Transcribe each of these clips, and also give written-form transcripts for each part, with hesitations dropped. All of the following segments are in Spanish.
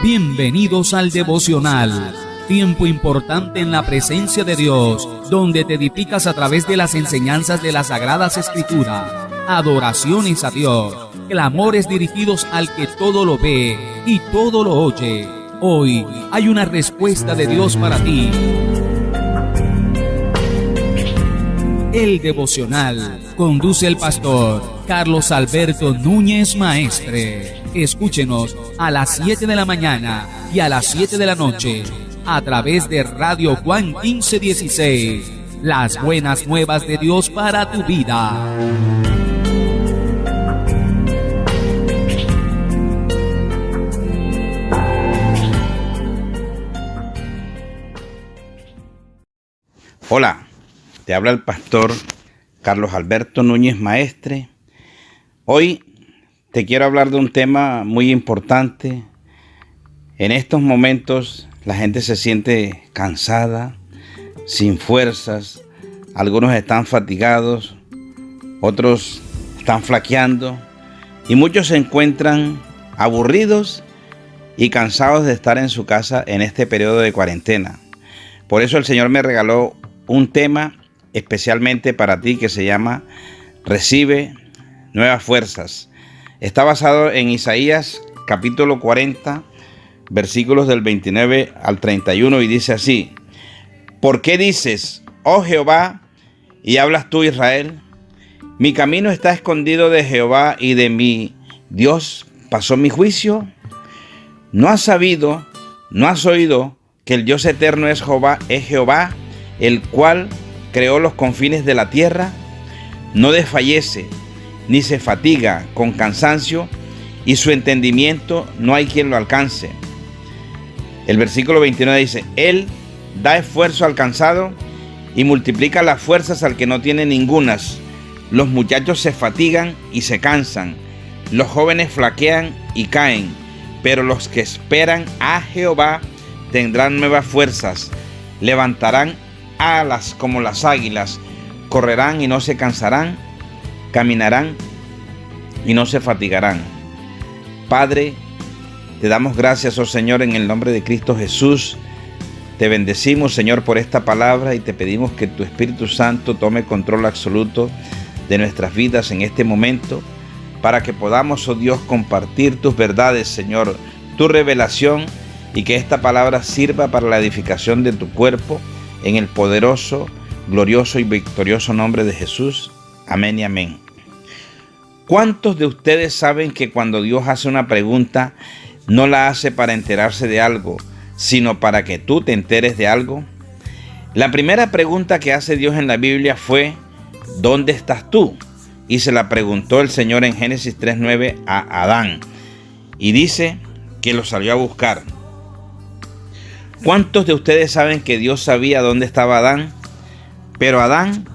Bienvenidos al devocional, tiempo importante en la presencia de Dios, donde te edificas a través de las enseñanzas de las Sagradas Escrituras, adoraciones a Dios, clamores dirigidos al que todo lo ve y todo lo oye. Hoy hay una respuesta de Dios para ti. El devocional conduce el pastor Carlos Alberto Núñez Maestre. Escúchenos a las 7 de la mañana y a las 7 de la noche a través de Radio Juan 1516. Las buenas nuevas de Dios para tu vida. Hola, te habla el pastor Carlos Alberto Núñez Maestre. Hoy te quiero hablar de un tema muy importante. En estos momentos la gente se siente cansada, sin fuerzas. Algunos están fatigados, otros están flaqueando y muchos se encuentran aburridos y cansados de estar en su casa en este periodo de cuarentena. Por eso el Señor me regaló un tema especialmente para ti que se llama Recibe nuevas fuerzas. Está basado en Isaías capítulo 40, versículos del 29 al 31 y dice así: ¿Por qué dices, oh Jehová, y hablas tú, Israel? Mi camino está escondido de Jehová y de mi Dios pasó mi juicio. ¿No has sabido, no has oído que el Dios eterno es Jehová, el cual creó los confines de la tierra? No desfallece, ni se fatiga con cansancio, y su entendimiento no hay quien lo alcance. El versículo 29 dice: Él da esfuerzo al cansado y multiplica las fuerzas al que no tiene ningunas. Los muchachos se fatigan y se cansan, los jóvenes flaquean y caen, pero los que esperan a Jehová tendrán nuevas fuerzas, levantarán alas como las águilas, correrán y no se cansarán, caminarán y no se fatigarán. Padre, te damos gracias, oh Señor, en el nombre de Cristo Jesús. Te bendecimos, Señor, por esta palabra y te pedimos que tu Espíritu Santo tome control absoluto de nuestras vidas en este momento, para que podamos, oh Dios, compartir tus verdades, Señor, tu revelación, y que esta palabra sirva para la edificación de tu cuerpo, en el poderoso, glorioso y victorioso nombre de Jesús. Amén y amén. ¿Cuántos de ustedes saben que cuando Dios hace una pregunta, no la hace para enterarse de algo, sino para que tú te enteres de algo? La primera pregunta que hace Dios en la Biblia fue: ¿dónde estás tú? Y se la preguntó el Señor en Génesis 3:9 a Adán. Y dice que lo salió a buscar. ¿Cuántos de ustedes saben que Dios sabía dónde estaba Adán? Pero Adán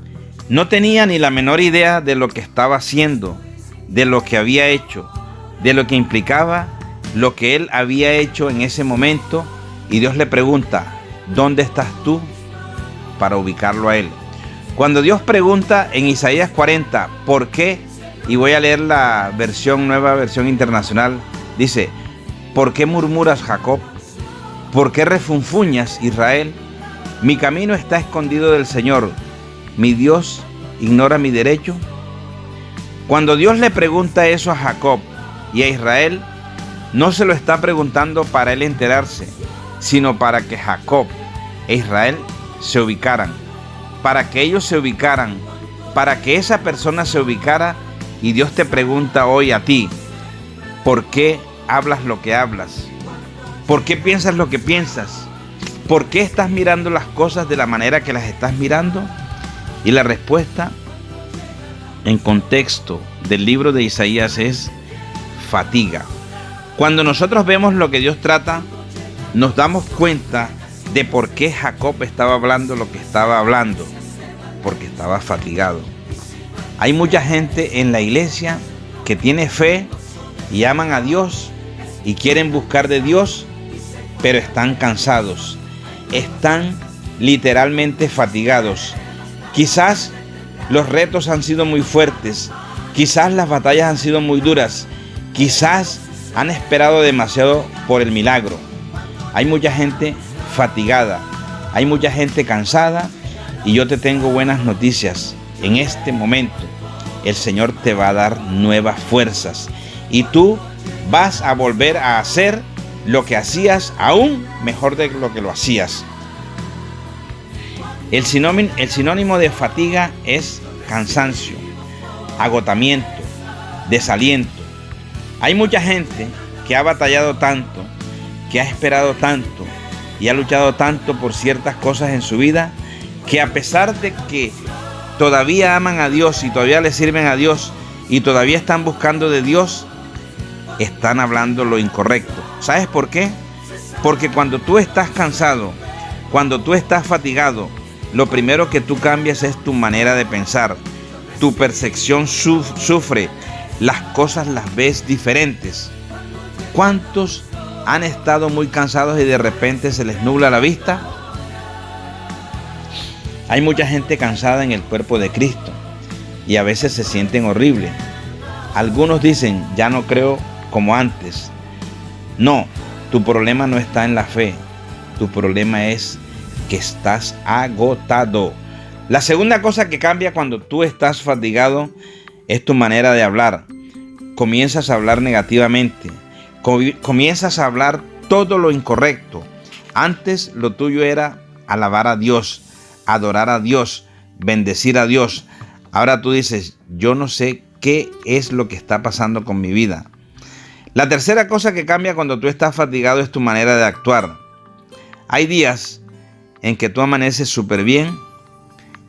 no tenía ni la menor idea de lo que estaba haciendo, de lo que había hecho, de lo que implicaba lo que él había hecho en ese momento. Y Dios le pregunta: ¿dónde estás tú? Para ubicarlo a él. Cuando Dios pregunta en Isaías 40, ¿por qué? Y voy a leer la nueva versión internacional. Dice: ¿por qué murmuras, Jacob? ¿Por qué refunfuñas, Israel? Mi camino está escondido del Señor. ¿Mi Dios ignora mi derecho? Cuando Dios le pregunta eso a Jacob y a Israel, no se lo está preguntando para él enterarse, sino para que Jacob e Israel se ubicaran, para que ellos se ubicaran, para que esa persona se ubicara. Y Dios te pregunta hoy a ti: ¿por qué hablas lo que hablas? ¿Por qué piensas lo que piensas? ¿Por qué estás mirando las cosas de la manera que las estás mirando? Y la respuesta, en contexto del libro de Isaías, es fatiga. Cuando nosotros vemos lo que Dios trata, nos damos cuenta de por qué Jacob estaba hablando lo que estaba hablando, porque estaba fatigado. Hay mucha gente en la iglesia que tiene fe y aman a Dios y quieren buscar de Dios, pero están cansados, están literalmente fatigados. Quizás los retos han sido muy fuertes, quizás las batallas han sido muy duras, quizás han esperado demasiado por el milagro. Hay mucha gente fatigada, hay mucha gente cansada, y yo te tengo buenas noticias. En este momento el Señor te va a dar nuevas fuerzas y tú vas a volver a hacer lo que hacías aún mejor de lo que lo hacías. El sinónimo de fatiga es cansancio, agotamiento, desaliento. Hay mucha gente que ha batallado tanto, que ha esperado tanto y ha luchado tanto por ciertas cosas en su vida, que a pesar de que todavía aman a Dios y todavía le sirven a Dios y todavía están buscando de Dios, están hablando lo incorrecto. ¿Sabes por qué? Porque cuando tú estás cansado, cuando tú estás fatigado, lo primero que tú cambias es tu manera de pensar. Tu percepción sufre, las cosas las ves diferentes. ¿Cuántos han estado muy cansados y de repente se les nubla la vista? Hay mucha gente cansada en el cuerpo de Cristo y a veces se sienten horribles. Algunos dicen, ya no creo como antes. No, tu problema no está en la fe. Tu problema es que estás agotado. La segunda cosa que cambia cuando tú estás fatigado es tu manera de hablar. Comienzas a hablar negativamente. Comienzas a hablar todo lo incorrecto. Antes lo tuyo era alabar a Dios, adorar a Dios, bendecir a Dios. Ahora tú dices, yo no sé qué es lo que está pasando con mi vida. La tercera cosa que cambia cuando tú estás fatigado es tu manera de actuar. Hay días en que tú amaneces súper bien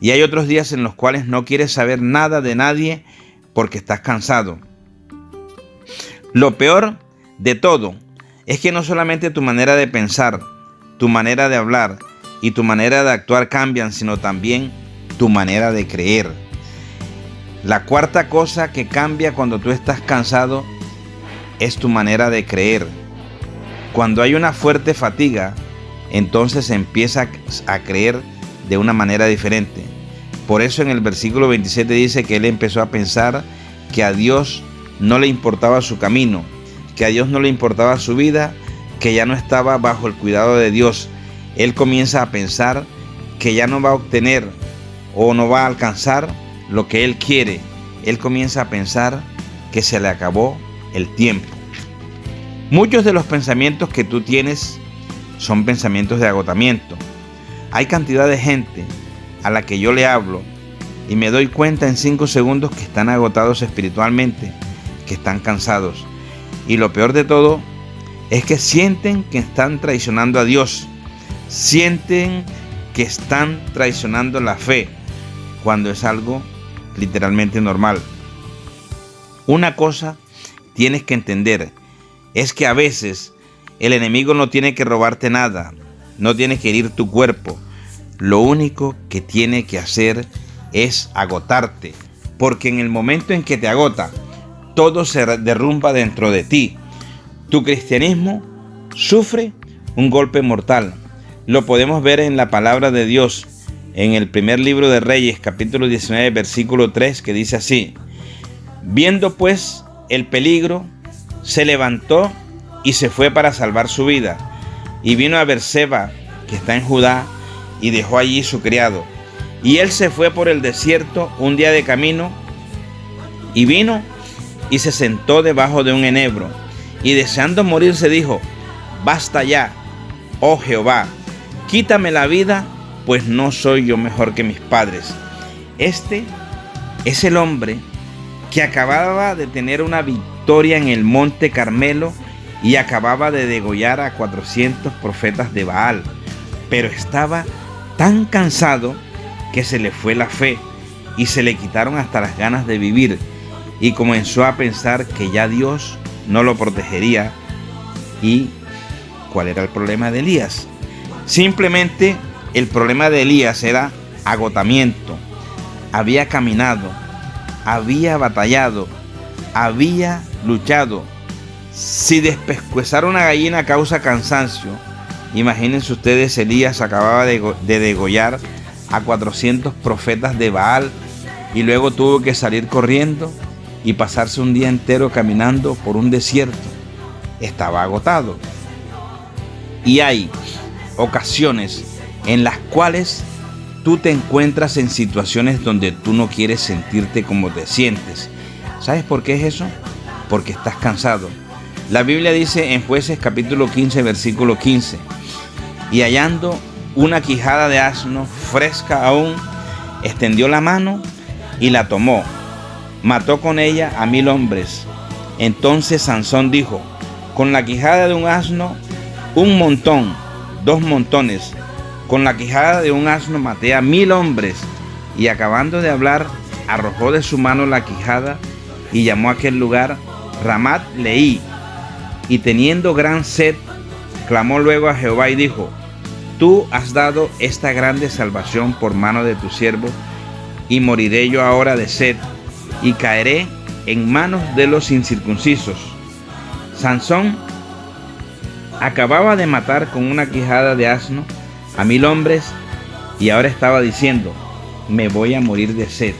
y hay otros días en los cuales no quieres saber nada de nadie porque estás cansado. Lo peor de todo es que no solamente tu manera de pensar, tu manera de hablar y tu manera de actuar cambian, sino también tu manera de creer. La cuarta cosa que cambia cuando tú estás cansado es tu manera de creer. Cuando hay una fuerte fatiga, entonces empiezas a creer de una manera diferente. Por eso en el versículo 27 dice que él empezó a pensar que a Dios no le importaba su camino, que a Dios no le importaba su vida, que ya no estaba bajo el cuidado de Dios. Él comienza a pensar que ya no va a obtener o no va a alcanzar lo que él quiere. Él comienza a pensar que se le acabó el tiempo. Muchos de los pensamientos que tú tienes son pensamientos de agotamiento. Hay cantidad de gente a la que yo le hablo y me doy cuenta en 5 segundos que están agotados espiritualmente, que están cansados. Y lo peor de todo es que sienten que están traicionando a Dios. Sienten que están traicionando la fe, cuando es algo literalmente normal. Una cosa tienes que entender, es que a veces el enemigo no tiene que robarte nada, no tiene que herir tu cuerpo. Lo único que tiene que hacer es agotarte, porque en el momento en que te agota, todo se derrumba dentro de ti. Tu cristianismo sufre un golpe mortal. Lo podemos ver en la palabra de Dios, en el primer libro de Reyes, capítulo 19, versículo 3, que dice así: viendo pues el peligro, se levantó y se fue para salvar su vida, y vino a Berseba, que está en Judá, y dejó allí su criado. Y él se fue por el desierto un día de camino, y vino y se sentó debajo de un enebro, y deseando morir se dijo: basta ya, oh Jehová, quítame la vida, pues no soy yo mejor que mis padres. Este es el hombre que acababa de tener una victoria en el monte Carmelo y acababa de degollar a 400 profetas de Baal, pero estaba tan cansado que se le fue la fe y se le quitaron hasta las ganas de vivir, y comenzó a pensar que ya Dios no lo protegería. ¿Y cuál era el problema de Elías? Simplemente el problema de Elías era agotamiento. Había caminado, había batallado, había luchado. Si despescuezar una gallina causa cansancio, imagínense ustedes, Elías acababa de degollar a 400 profetas de Baal y luego tuvo que salir corriendo y pasarse un día entero caminando por un desierto. estaba agotado. Y hay ocasiones en las cuales tú te encuentras en situaciones donde tú no quieres sentirte como te sientes. ¿Sabes por qué es eso? Porque estás cansado. La Biblia dice en Jueces capítulo 15, versículo 15: y hallando una quijada de asno fresca aún, extendió la mano y la tomó. Mató con ella a 1000 hombres. Entonces Sansón dijo: con la quijada de un asno, 1 montón, 2 montones. Con la quijada de un asno maté a 1000 hombres. Y acabando de hablar, arrojó de su mano la quijada y llamó a aquel lugar Ramat Leí. Y teniendo gran sed, clamó luego a Jehová y dijo: tú has dado esta grande salvación por mano de tu siervo, y moriré yo ahora de sed, y caeré en manos de los incircuncisos. Sansón acababa de matar con una quijada de asno a 1000 hombres, y ahora estaba diciendo: me voy a morir de sed.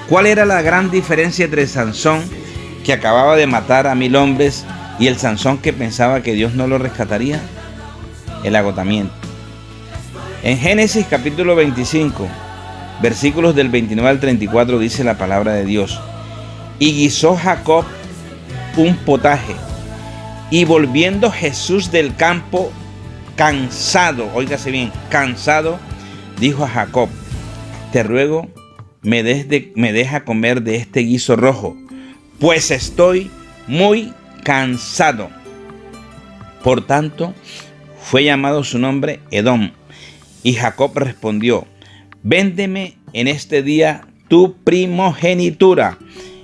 ¿Cuál era la gran diferencia entre Sansón, que acababa de matar a 1000 hombres, y el Sansón que pensaba que Dios no lo rescataría? El agotamiento. En Génesis capítulo 25, versículos del 29 al 34, dice la palabra de Dios: y guisó Jacob un potaje, y volviendo Jesús del campo, cansado, óigase bien, cansado, dijo a Jacob: te ruego me deja comer de este guiso rojo, pues estoy muy cansado. Por tanto, fue llamado su nombre Edom. Y Jacob respondió: véndeme en este día tu primogenitura.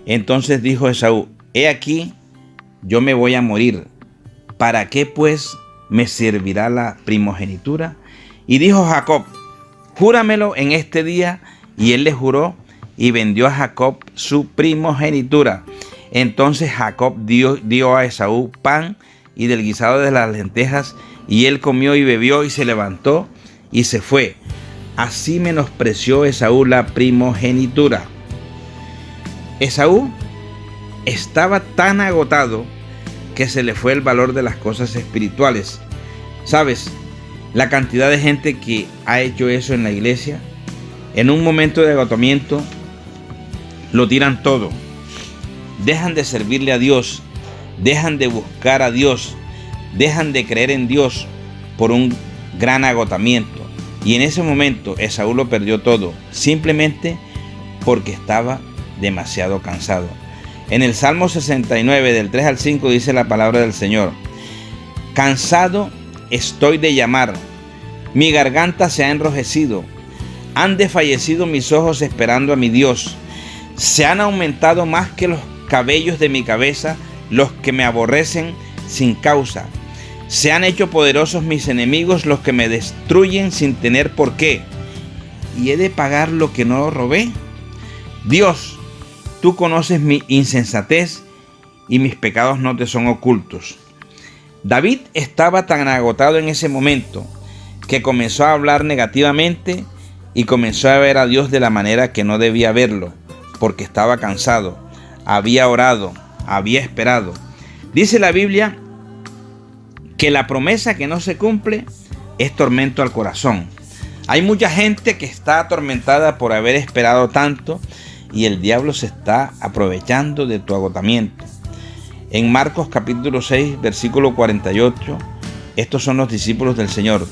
Entonces dijo Esaú: he aquí, yo me voy a morir. ¿Para qué pues me servirá la primogenitura? Y dijo Jacob: júramelo en este día. Y él le juró, y vendió a Jacob su primogenitura. Entonces Jacob dio a Esaú pan y del guisado de las lentejas, y él comió y bebió, y se levantó y se fue. Así menospreció Esaú la primogenitura. Esaú estaba tan agotado que se le fue el valor de las cosas espirituales. ¿Sabes la cantidad de gente que ha hecho eso en la iglesia? En un momento de agotamiento lo tiran todo. Dejan de servirle a Dios, dejan de buscar a Dios, dejan de creer en Dios por un gran agotamiento. Y en ese momento Esaú lo perdió todo, simplemente porque estaba demasiado cansado. En el Salmo 69, del 3 al 5, dice la palabra del Señor: cansado estoy de llamar, mi garganta se ha enrojecido, han desfallecido mis ojos esperando a mi Dios. Se han aumentado más que los cabellos de mi cabeza los que me aborrecen sin causa. Se han hecho poderosos mis enemigos, los que me destruyen sin tener por qué. ¿Y he de pagar lo que no robé? Dios, tú conoces mi insensatez y mis pecados no te son ocultos. David estaba tan agotado en ese momento que comenzó a hablar negativamente y comenzó a ver a Dios de la manera que no debía verlo, porque estaba cansado, había orado, había esperado. Dice la Biblia que la promesa que no se cumple es tormento al corazón. Hay mucha gente que está atormentada por haber esperado tanto, y el diablo se está aprovechando de tu agotamiento. En Marcos capítulo 6, versículo 48, estos son los discípulos del Señor.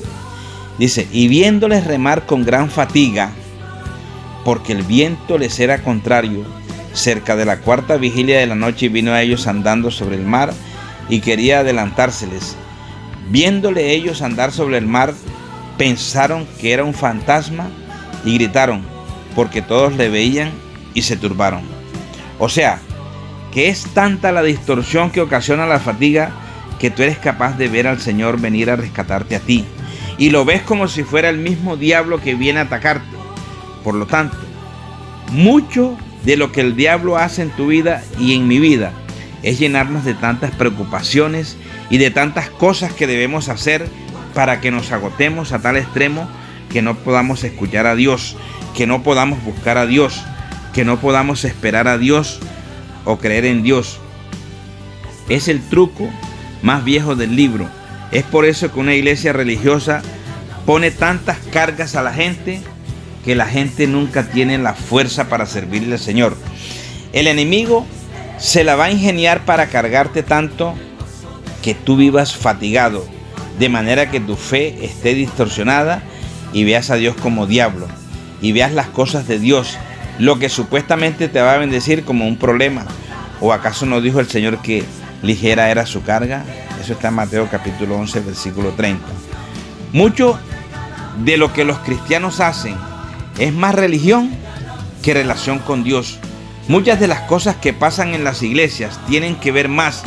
Dice: y viéndoles remar con gran fatiga, porque el viento les era contrario, cerca de la 4ª vigilia de la noche vino a ellos andando sobre el mar y quería adelantárseles. Viéndole ellos andar sobre el mar, pensaron que era un fantasma y gritaron, porque todos le veían y se turbaron. O sea, que es tanta la distorsión que ocasiona la fatiga que tú eres capaz de ver al Señor venir a rescatarte a ti, y lo ves como si fuera el mismo diablo que viene a atacarte. Por lo tanto, mucho de lo que el diablo hace en tu vida y en mi vida es llenarnos de tantas preocupaciones y de tantas cosas que debemos hacer para que nos agotemos a tal extremo que no podamos escuchar a Dios, que no podamos buscar a Dios, que no podamos esperar a Dios o creer en Dios. Es el truco más viejo del libro. Es por eso que una iglesia religiosa pone tantas cargas a la gente que la gente nunca tiene la fuerza para servirle al Señor. El enemigo se la va a ingeniar para cargarte tanto que tú vivas fatigado, de manera que tu fe esté distorsionada y veas a Dios como diablo, y veas las cosas de Dios, lo que supuestamente te va a bendecir, como un problema. ¿O acaso no dijo el Señor que ligera era su carga? Eso está en Mateo capítulo 11, versículo 30. Mucho de lo que los cristianos hacen es más religión que relación con Dios. Muchas de las cosas que pasan en las iglesias tienen que ver más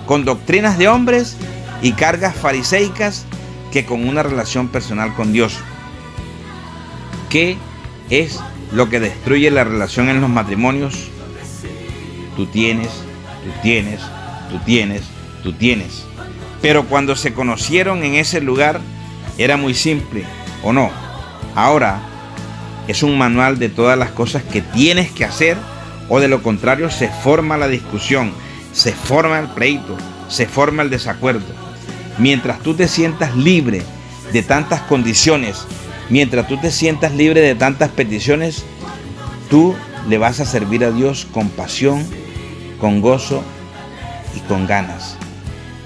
con doctrinas de hombres y cargas fariseicas que con una relación personal con Dios. ¿Qué es lo que destruye la relación en los matrimonios? Tú tienes. Pero cuando se conocieron en ese lugar era muy simple, ¿o no? Ahora es un manual de todas las cosas que tienes que hacer, o de lo contrario se forma la discusión, se forma el pleito, se forma el desacuerdo. Mientras tú te sientas libre de tantas condiciones, mientras tú te sientas libre de tantas peticiones, tú le vas a servir a Dios con pasión, con gozo y con ganas.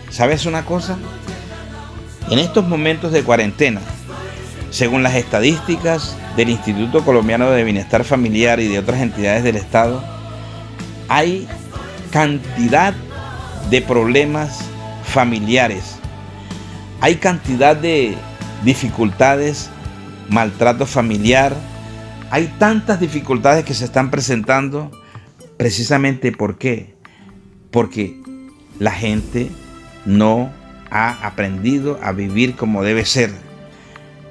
¿Sabes una cosa? En estos momentos de cuarentena, según las estadísticas del Instituto Colombiano de Bienestar Familiar y de otras entidades del Estado, hay cantidad de problemas familiares, hay cantidad de dificultades, maltrato familiar, hay tantas dificultades que se están presentando precisamente ¿por qué? Porque la gente no ha aprendido a vivir como debe ser.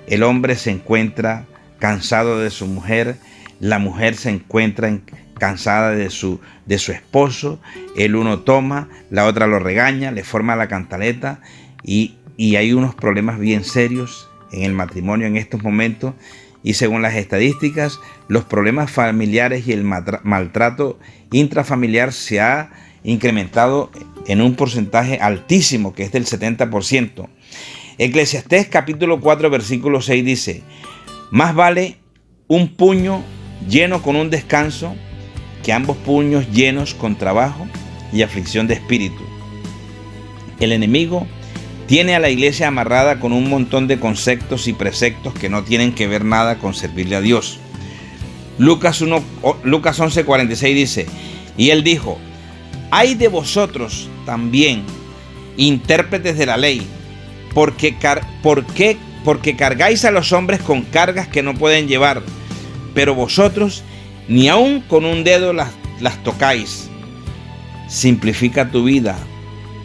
El hombre se encuentra cansado de su mujer, la mujer se encuentra cansada de su esposo, el uno toma, la otra lo regaña, le forma la cantaleta y hay unos problemas bien serios en el matrimonio en estos momentos. Y según las estadísticas, los problemas familiares y el maltrato intrafamiliar se ha incrementado en un porcentaje altísimo, que es del 70%. Eclesiastés capítulo 4 versículo 6 dice: más vale un puño lleno con un descanso que ambos puños llenos con trabajo y aflicción de espíritu. El enemigo tiene a la iglesia amarrada con un montón de conceptos y preceptos que no tienen que ver nada con servirle a Dios. Lucas 11:46 dice: y él dijo: ay de vosotros también, intérpretes de la ley, porque cargáis a los hombres con cargas que no pueden llevar, pero vosotros ni aun con un dedo las tocáis. Simplifica tu vida,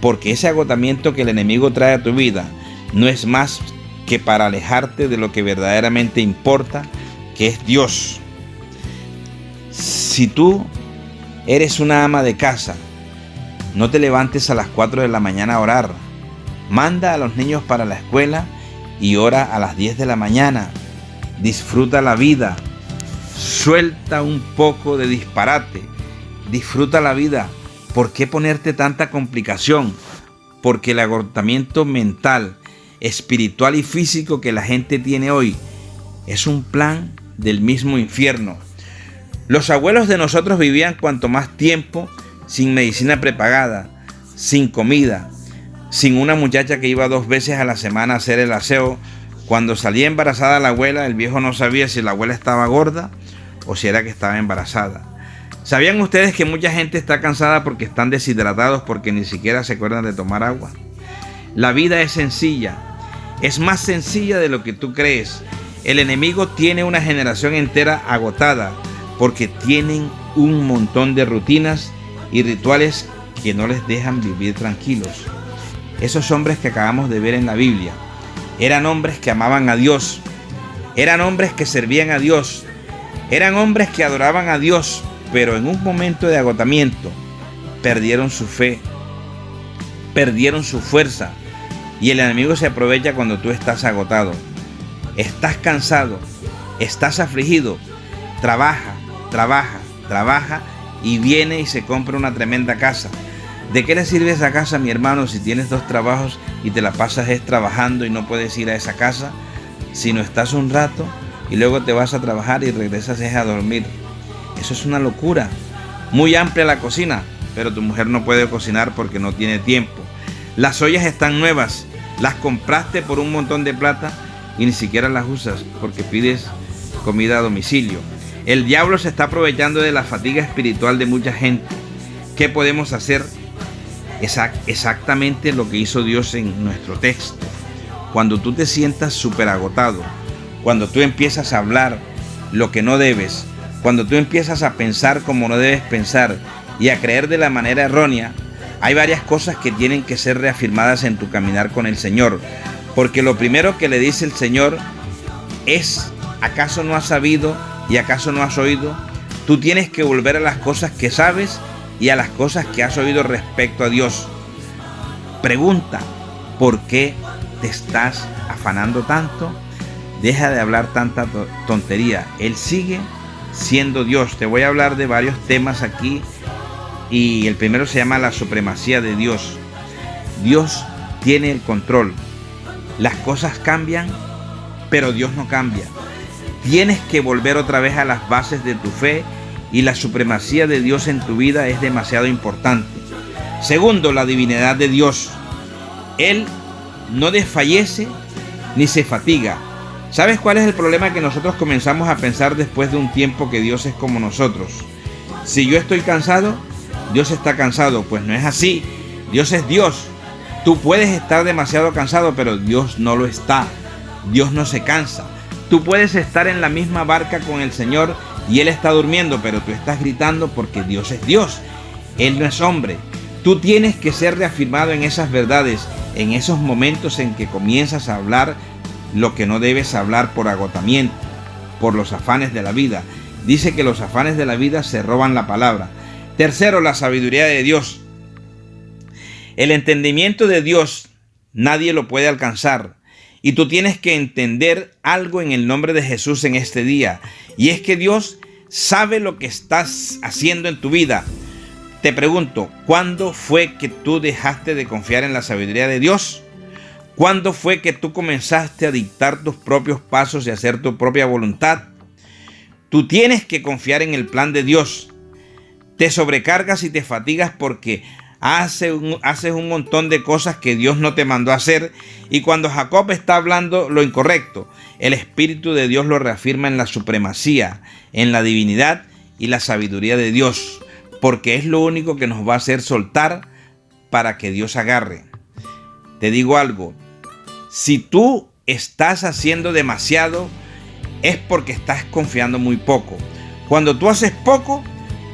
porque ese agotamiento que el enemigo trae a tu vida no es más que para alejarte de lo que verdaderamente importa, que es Dios. Si tú eres una ama de casa, no te levantes a las 4 de la mañana a orar. Manda a los niños para la escuela y ora a las 10 de la mañana. Disfruta la vida. Suelta un poco de disparate. Disfruta la vida. ¿Por qué ponerte tanta complicación? Porque el agotamiento mental, espiritual y físico que la gente tiene hoy es un plan del mismo infierno. Los abuelos de nosotros vivían cuanto más tiempo sin medicina prepagada, sin comida, sin una muchacha que iba 2 veces a la semana a hacer el aseo. Cuando salía embarazada la abuela, el viejo no sabía si la abuela estaba gorda o si era que estaba embarazada. ¿Sabían ustedes que mucha gente está cansada porque están deshidratados, porque ni siquiera se acuerdan de tomar agua? La vida es sencilla, es más sencilla de lo que tú crees. El enemigo tiene una generación entera agotada porque tienen un montón de rutinas y rituales que no les dejan vivir tranquilos. Esos hombres que acabamos de ver en la Biblia eran hombres que amaban a Dios, eran hombres que servían a Dios, eran hombres que adoraban a Dios, pero en un momento de agotamiento perdieron su fe, perdieron su fuerza, y el enemigo se aprovecha cuando tú estás agotado, estás cansado, estás afligido. Trabaja y viene y se compra una tremenda casa. ¿De qué le sirve esa casa, mi hermano, si tienes 2 trabajos y te la pasas trabajando y no puedes ir a esa casa? Si no estás un rato y luego te vas a trabajar y regresas a dormir. Eso es una locura. Muy amplia la cocina, pero tu mujer no puede cocinar porque no tiene tiempo. Las ollas están nuevas, las compraste por un montón de plata y ni siquiera las usas porque pides comida a domicilio. El diablo se está aprovechando de la fatiga espiritual de mucha gente. ¿Qué podemos hacer? Exactamente lo que hizo Dios en nuestro texto. Cuando tú te sientas súper agotado, cuando tú empiezas a hablar lo que no debes, cuando tú empiezas a pensar como no debes pensar y a creer de la manera errónea, hay varias cosas que tienen que ser reafirmadas en tu caminar con el Señor. Porque lo primero que le dice el Señor es: ¿acaso no has sabido y acaso no has oído? Tú tienes que volver a las cosas que sabes y a las cosas que has oído respecto a Dios. Pregunta: ¿por qué te estás afanando tanto? Deja de hablar tanta tontería. Él sigue siendo Dios. Te voy a hablar de varios temas aquí y el primero se llama la supremacía de Dios. Dios tiene el control. Las cosas cambian, pero Dios no cambia. Tienes que volver otra vez a las bases de tu fe y la supremacía de Dios en tu vida es demasiado importante. Segundo, la divinidad de Dios. Él no desfallece ni se fatiga. ¿Sabes cuál es el problema? Que nosotros comenzamos a pensar después de un tiempo que Dios es como nosotros. Si yo estoy cansado, Dios está cansado. Pues no es así. Dios es Dios. Tú puedes estar demasiado cansado, pero Dios no lo está. Dios no se cansa. Tú puedes estar en la misma barca con el Señor y Él está durmiendo, pero tú estás gritando porque Dios es Dios. Él no es hombre. Tú tienes que ser reafirmado en esas verdades, en esos momentos en que comienzas a hablar lo que no debes hablar por agotamiento, por los afanes de la vida. Dice que los afanes de la vida se roban la palabra. Tercero, la sabiduría de Dios. El entendimiento de Dios nadie lo puede alcanzar. Y tú tienes que entender algo en el nombre de Jesús en este día. Y es que Dios sabe lo que estás haciendo en tu vida. Te pregunto, ¿cuándo fue que tú dejaste de confiar en la sabiduría de Dios? ¿Cuándo fue que tú comenzaste a dictar tus propios pasos y hacer tu propia voluntad? Tú tienes que confiar en el plan de Dios. Te sobrecargas y te fatigas porque haces un montón de cosas que Dios no te mandó a hacer. Y cuando Jacob está hablando lo incorrecto, el Espíritu de Dios lo reafirma en la supremacía, en la divinidad y la sabiduría de Dios. Porque es lo único que nos va a hacer soltar para que Dios agarre. Te digo algo. Si tú estás haciendo demasiado, es porque estás confiando muy poco. Cuando tú haces poco,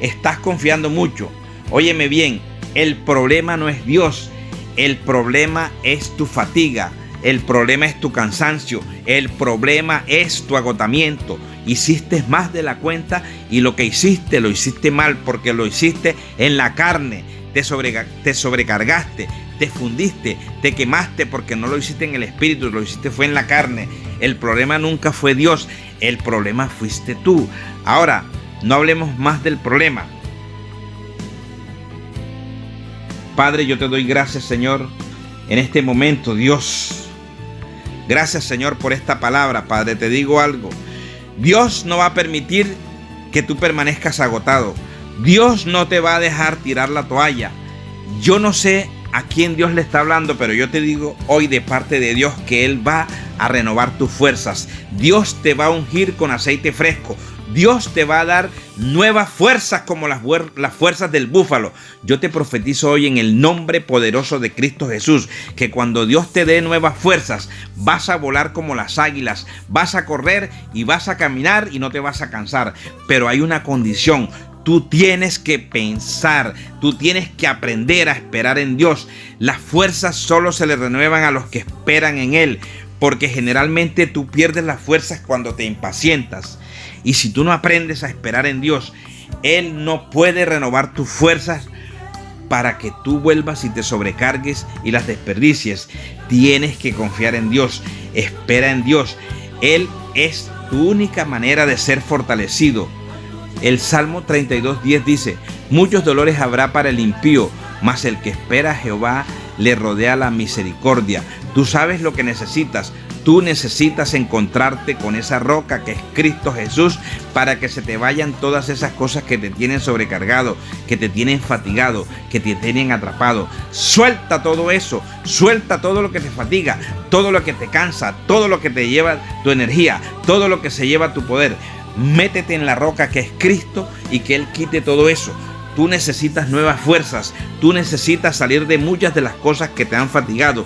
estás confiando mucho. Óyeme bien, el problema no es Dios. El problema es tu fatiga. El problema es tu cansancio. El problema es tu agotamiento. Hiciste más de la cuenta y lo que hiciste lo hiciste mal porque lo hiciste en la carne. Te sobrecargaste, te fundiste, te quemaste porque no lo hiciste en el espíritu, lo hiciste fue en la carne. El problema nunca fue Dios, el problema fuiste tú. Ahora, no hablemos más del problema. Padre, yo te doy gracias, Señor, en este momento, Dios. Gracias, Señor, por esta palabra, Padre. Te digo algo. Dios no va a permitir que tú permanezcas agotado. Dios no te va a dejar tirar la toalla. Yo no sé a quién Dios le está hablando, pero yo te digo hoy de parte de Dios que Él va a renovar tus fuerzas. Dios te va a ungir con aceite fresco. Dios te va a dar nuevas fuerzas como las fuerzas del búfalo. Yo te profetizo hoy en el nombre poderoso de Cristo Jesús, que cuando Dios te dé nuevas fuerzas, vas a volar como las águilas, vas a correr y vas a caminar y no te vas a cansar. Pero hay una condición. Tú tienes que pensar, tú tienes que aprender a esperar en Dios. Las fuerzas solo se le renuevan a los que esperan en Él, porque generalmente tú pierdes las fuerzas cuando te impacientas. Y si tú no aprendes a esperar en Dios, Él no puede renovar tus fuerzas para que tú vuelvas y te sobrecargues y las desperdicies. Tienes que confiar en Dios, espera en Dios. Él es tu única manera de ser fortalecido. El Salmo 32:10 dice: muchos dolores habrá para el impío, mas el que espera a Jehová le rodea la misericordia. Tú sabes lo que necesitas. Tú necesitas encontrarte con esa roca que es Cristo Jesús para que se te vayan todas esas cosas que te tienen sobrecargado, que te tienen fatigado, que te tienen atrapado. Suelta todo eso, suelta todo lo que te fatiga, todo lo que te cansa, todo lo que te lleva tu energía, todo lo que se lleva tu poder. Métete en la roca que es Cristo y que Él quite todo eso. Tú necesitas nuevas fuerzas, tú necesitas salir de muchas de las cosas que te han fatigado,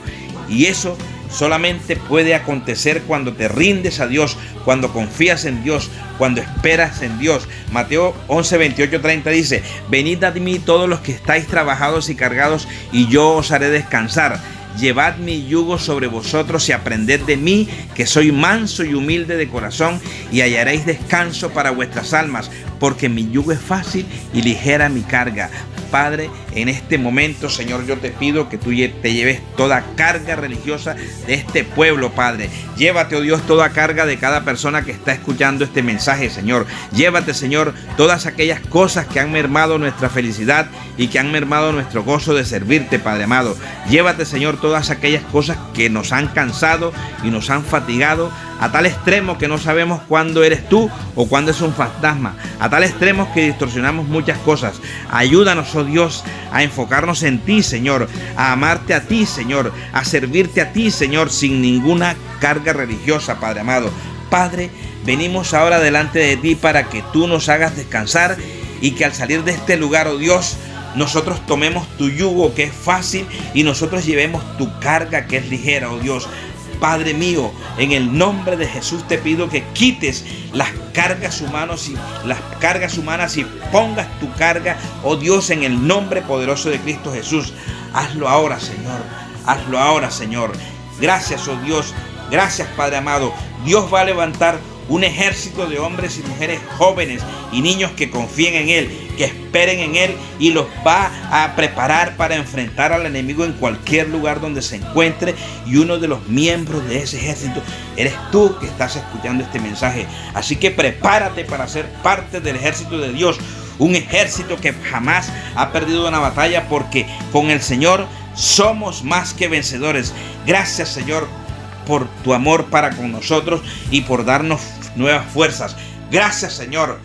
y eso solamente puede acontecer cuando te rindes a Dios, cuando confías en Dios, cuando esperas en Dios. Mateo 11, 28, 30 dice: venid a mí todos los que estáis trabajados y cargados, y yo os haré descansar. Llevad mi yugo sobre vosotros y aprended de mí, que soy manso y humilde de corazón, y hallaréis descanso para vuestras almas, porque mi yugo es fácil y ligera mi carga. Padre, en este momento, Señor, yo te pido que tú te lleves toda carga religiosa de este pueblo, Padre. Llévate, oh Dios, toda carga de cada persona que está escuchando este mensaje, Señor. Llévate, Señor, todas aquellas cosas que han mermado nuestra felicidad y que han mermado nuestro gozo de servirte, Padre amado. Llévate, Señor, todas aquellas cosas que nos han cansado y nos han fatigado a tal extremo que no sabemos cuándo eres tú o cuándo es un fantasma, a tal extremo que distorsionamos muchas cosas. Ayúdanos, oh Dios, a enfocarnos en ti, Señor, a amarte a ti, Señor, a servirte a ti, Señor, sin ninguna carga religiosa, Padre amado. Padre, venimos ahora delante de ti para que tú nos hagas descansar y que al salir de este lugar, oh Dios, nosotros tomemos tu yugo que es fácil y nosotros llevemos tu carga que es ligera, oh Dios. Padre mío, en el nombre de Jesús te pido que quites las cargas humanas y pongas tu carga, oh Dios, en el nombre poderoso de Cristo Jesús. Hazlo ahora, Señor. Hazlo ahora, Señor. Gracias, oh Dios. Gracias, Padre amado. Dios va a levantar un ejército de hombres y mujeres jóvenes y niños que confíen en Él, que esperen en Él, y los va a preparar para enfrentar al enemigo en cualquier lugar donde se encuentre. Y uno de los miembros de ese ejército eres tú que estás escuchando este mensaje. Así que prepárate para ser parte del ejército de Dios, un ejército que jamás ha perdido una batalla, porque con el Señor somos más que vencedores. Gracias, Señor, por tu amor para con nosotros y por darnos nuevas fuerzas. Gracias, Señor.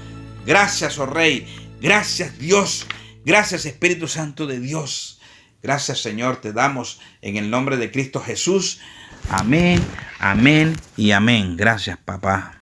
Gracias, oh Rey. Gracias, Dios. Gracias, Espíritu Santo de Dios. Gracias, Señor, te damos en el nombre de Cristo Jesús. Amén, amén y amén. Gracias, papá.